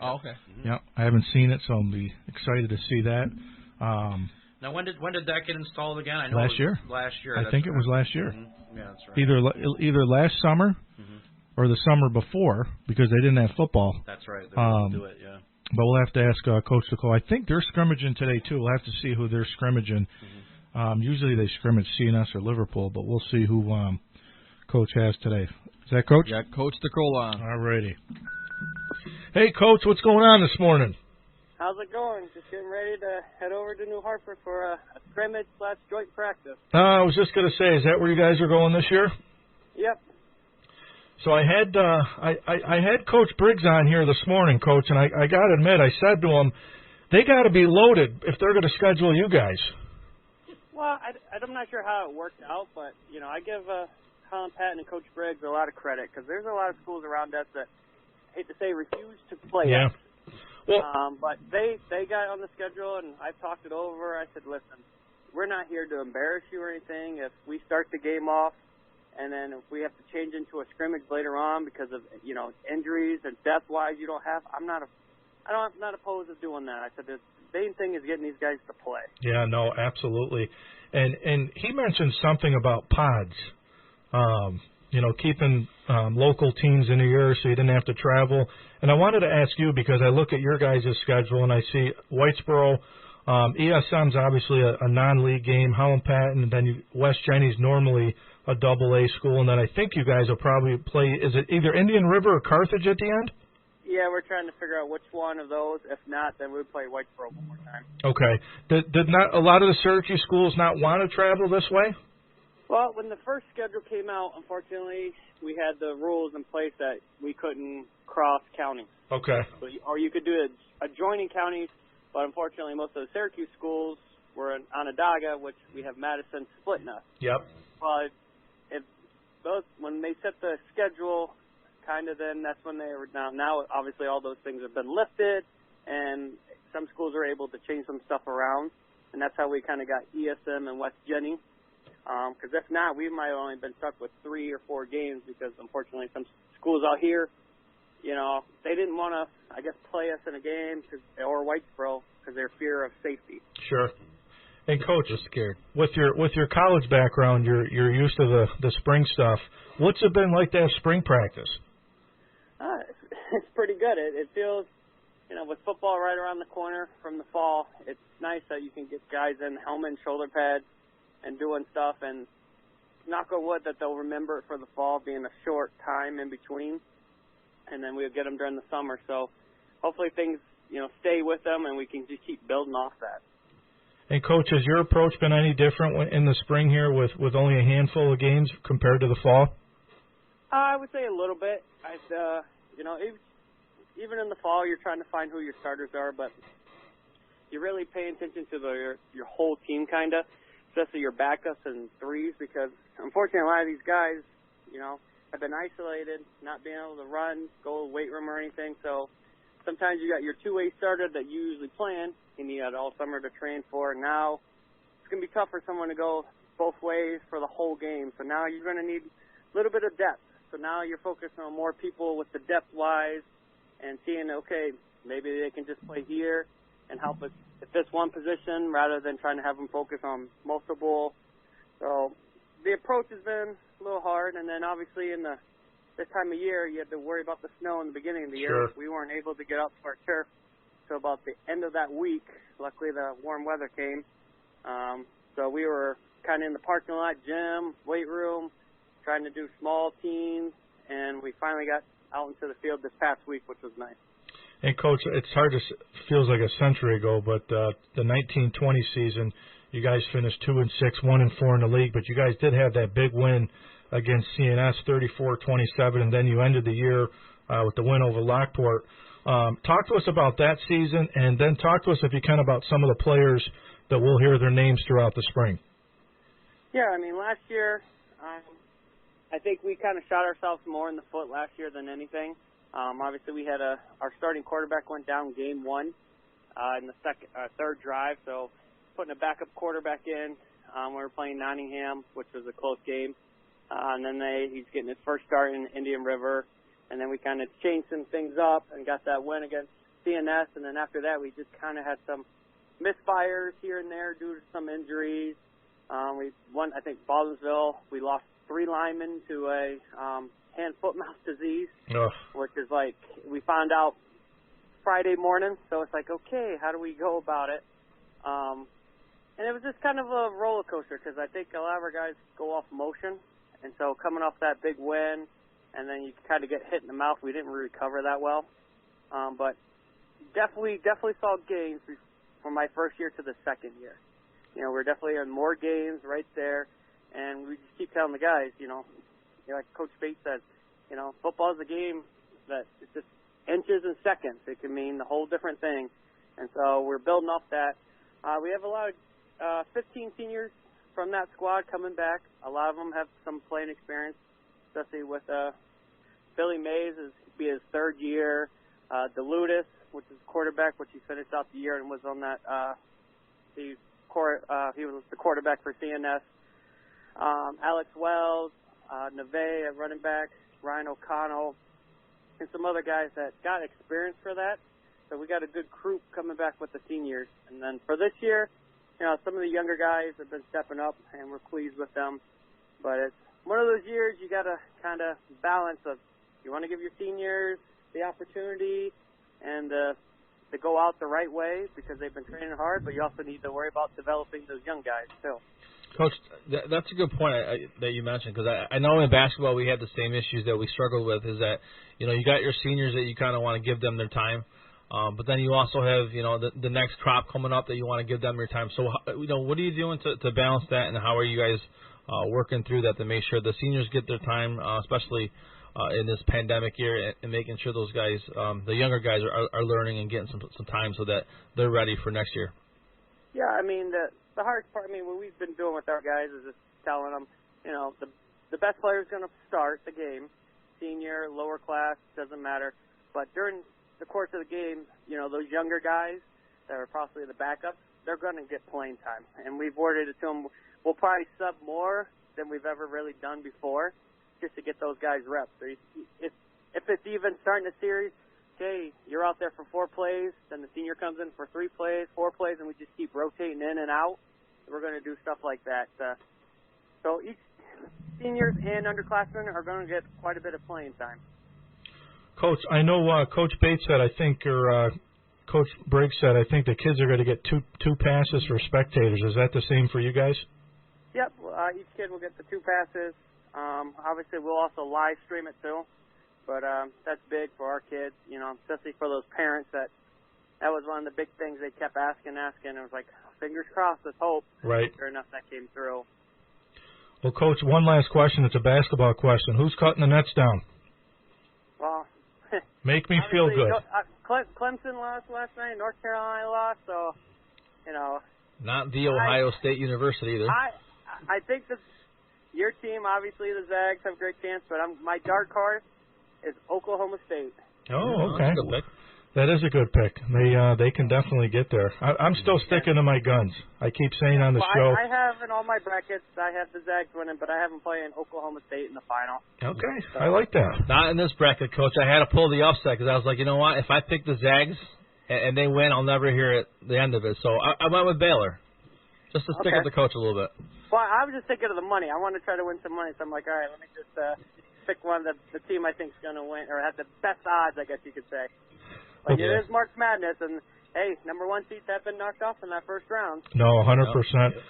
Oh, okay. Mm-hmm. Yeah, I haven't seen it, so I'll be excited to see that. Now, when did that get installed again? I know last year. Last year. I think it was last year. Mm-hmm. Yeah, that's right. Either last summer or the summer before, because they didn't have football. That's right. They didn't do it. Yeah. But we'll have to ask Coach DerCola. I think they're scrimmaging today too. We'll have to see who they're scrimmaging. Usually they scrimmage CNS or Liverpool, but we'll see who Coach has today. Is that Coach? Yeah, Coach DerCola. All righty. Hey, Coach, what's going on this morning? How's it going? Just getting ready to head over to New Hartford for a scrimmage/joint practice. I was just going to say, is that where you guys are going this year? Yep. So I had I had Coach Briggs on here this morning, Coach, and I got to admit, I said to him, they got to be loaded if they're going to schedule you guys. Well, I'm not sure how it worked out, but, I give Colin Patton and Coach Briggs a lot of credit because there's a lot of schools around us that, I hate to say, refuse to play us. Well, but they got on the schedule, and I've talked it over. I said, listen, we're not here to embarrass you or anything. If we start the game off, and then if we have to change into a scrimmage later on because of, injuries and death-wise I'm not opposed to doing that. I said the main thing is getting these guys to play. Yeah, no, absolutely. And he mentioned something about pods, keeping local teams in the area so you didn't have to travel. And I wanted to ask you because I look at your guys' schedule and I see Whitesboro, ESM's obviously a non-league game, Holland Patton, and then West Jenny's normally a double-A school, and then I think you guys will probably play, is it either Indian River or Carthage at the end? Yeah, we're trying to figure out which one of those. If not, then we'll play Whitesboro one more time. Okay. Did not a lot of the Syracuse schools not want to travel this way? Well, when the first schedule came out, unfortunately, we had the rules in place that we couldn't cross counties. Okay. So, or you could do adjoining counties, but unfortunately most of the Syracuse schools were in Onondaga, which we have Madison splitting us. Yep. But when they set the schedule, then that's when they were down. Now, obviously, all those things have been lifted, and some schools are able to change some stuff around, and that's how we kind of got ESM and West Jenny. Because if not, we might have only been stuck with 3 or 4 games because, unfortunately, some schools out here, they didn't want to, play us in a game or Whitesboro because their fear of safety. Sure. And Coach, just scared. With your college background, you're used to the spring stuff. What's it been like to have spring practice? It's pretty good. It feels, with football right around the corner from the fall, it's nice that you can get guys in helmet and shoulder pads and doing stuff, and knock on wood that they'll remember it for the fall being a short time in between, and then we'll get them during the summer. So hopefully things, stay with them and we can just keep building off that. And, Coach, has your approach been any different in the spring here with only a handful of games compared to the fall? I would say a little bit. Even in the fall, you're trying to find who your starters are, but you're really paying attention to your whole team, kind of, especially your backups and threes, because unfortunately a lot of these guys, have been isolated, not being able to run, go to the weight room or anything. So sometimes you got your two-way starter that you usually plan, and you had all summer to train for. Now it's going to be tough for someone to go both ways for the whole game. So now you're going to need a little bit of depth. So now you're focusing on more people with the depth-wise and seeing, okay, maybe they can just play here and help us at this one position rather than trying to have them focus on multiple. So the approach has been a little hard. And then obviously this time of year, you had to worry about the snow in the beginning of the year. Sure. We weren't able to get up to our turf until about the end of that week. Luckily, the warm weather came. So we were kind of in the parking lot, gym, weight room, trying to do small teams, and we finally got out into the field this past week, which was nice. And, Coach, it's hard to feels like a century ago, but the 19-20 season, you guys finished 2-6, 1-4 in the league, but you guys did have that big win against CNS, 34-27, and then you ended the year with the win over Lockport. Talk to us about that season, and then talk to us, if you can, about some of the players that we'll hear their names throughout the spring. Yeah, last year, I think we kind of shot ourselves more in the foot last year than anything. Obviously, we had our starting quarterback went down game 1 in the third drive, so putting a backup quarterback in. We were playing Nottingham, which was a close game, and then he's getting his first start in Indian River, and then we kind of changed some things up and got that win against CNS, and then after that we just kind of had some misfires here and there due to some injuries. We won, I think, Baldwinsville. We lost 3 linemen to a hand-foot-mouth disease, which is like we found out Friday morning. So it's like, okay, how do we go about it? And it was just kind of a roller coaster because I think a lot of our guys go off motion. And so coming off that big win, and then you kind of get hit in the mouth, we didn't really recover that well. But definitely saw gains from my first year to the second year. You know, we're definitely in more games right there. And we just keep telling the guys, like Coach Bates said, football is a game that it's just inches and seconds. It can mean a whole different thing. And so we're building off that. We have a lot of 15 seniors from that squad coming back. A lot of them have some playing experience, especially with Billy Mays is be his third year. DeLutis, which is quarterback, which he finished out the year and was on that. He was the quarterback for CNS. Alex Wells, Neve at running back, Ryan O'Connell, and some other guys that got experience for that. So we got a good group coming back with the seniors. And then for this year, some of the younger guys have been stepping up, and we're pleased with them. But it's one of those years you got to kind of balance of you want to give your seniors the opportunity and to go out the right way because they've been training hard, but you also need to worry about developing those young guys too. Coach, that's a good point that you mentioned because I know in basketball we had the same issues that we struggled with is that, you got your seniors that you kind of want to give them their time. But then you also have, the next crop coming up that you want to give them your time. So, what are you doing to balance that, and how are you guys working through that to make sure the seniors get their time, especially in this pandemic year, and making sure those guys, the younger guys, are learning and getting some time so that they're ready for next year? Yeah, I mean, the hardest part, what we've been doing with our guys is just telling them, the best player is going to start the game, senior, lower class, doesn't matter. But during the course of the game, those younger guys that are possibly the backups, they're going to get playing time. And we've worded it to them, we'll probably sub more than we've ever really done before just to get those guys reps. So if it's even starting a series, okay, you're out there for 4 plays, then the senior comes in for 3 plays, 4 plays, and we just keep rotating in and out. We're going to do stuff like that. So each seniors and underclassmen are going to get quite a bit of playing time. Coach, I know Coach Bates said, or Coach Briggs said, I think the kids are going to get two passes for spectators. Is that the same for you guys? Yep. Each kid will get the 2 passes. Obviously, we'll also live stream it too. But that's big for our kids, especially for those parents that was one of the big things they kept asking. It was like, fingers crossed, let's hope. Right. Sure enough, that came through. Well, Coach, one last question. It's a basketball question. Who's cutting the nets down? Well, make me feel good. Clemson lost last night. North Carolina lost, so, Not the Ohio State University either. I think that your team, obviously the Zags, have a great chance, but my dark horse is Oklahoma State. Oh, okay. That's a good pick. That is a good pick. They can definitely get there. I'm still sticking to my guns. I keep saying on the show. I have in all my brackets, I have the Zags winning, but I have them playing Oklahoma State in the final. Okay, so, I like that. Not in this bracket, Coach. I had to pull the upset because I was like, you know what? If I pick the Zags and they win, I'll never hear the end of it. So I went with Baylor, just to stick with the coach a little bit. Well, I was just thinking of the money. I want to try to win some money, so I'm like, all right, let me just pick one that the team I think is going to win, or have the best odds, I guess you could say. Like, it is March Madness, and, hey, number 1 seeds have been knocked off in that first round. No, 100%.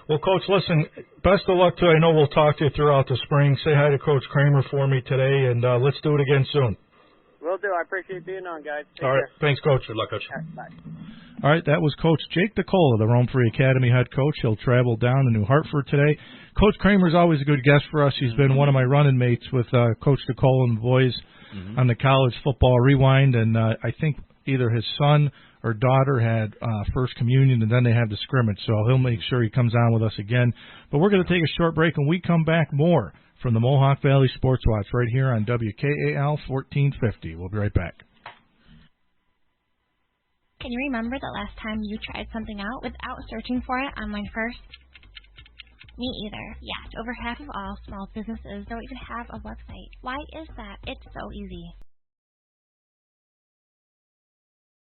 Well, Coach, listen, best of luck to you. I know we'll talk to you throughout the spring. Say hi to Coach Kramer for me today, and let's do it again soon. Will do. I appreciate being on, guys. Take All right. care. Thanks, Coach. Good luck, Coach. All right, bye. All right, that was Coach Jake DerCola, the Rome Free Academy head coach. He'll travel down to New Hartford today. Coach Kramer's always a good guest for us. He's been one of my running mates with Coach DerCola and the boys on the College Football Rewind, and I think either his son or daughter had first communion, and then they had the scrimmage, so he'll make sure he comes on with us again. But we're going to take a short break, and we come back more from the Mohawk Valley Sportswatch right here on WKAL 1450. We'll be right back. Can you remember the last time you tried something out without searching for it online first? Me either. Yes, over half of all small businesses don't even have a website. Why is that? It's so easy.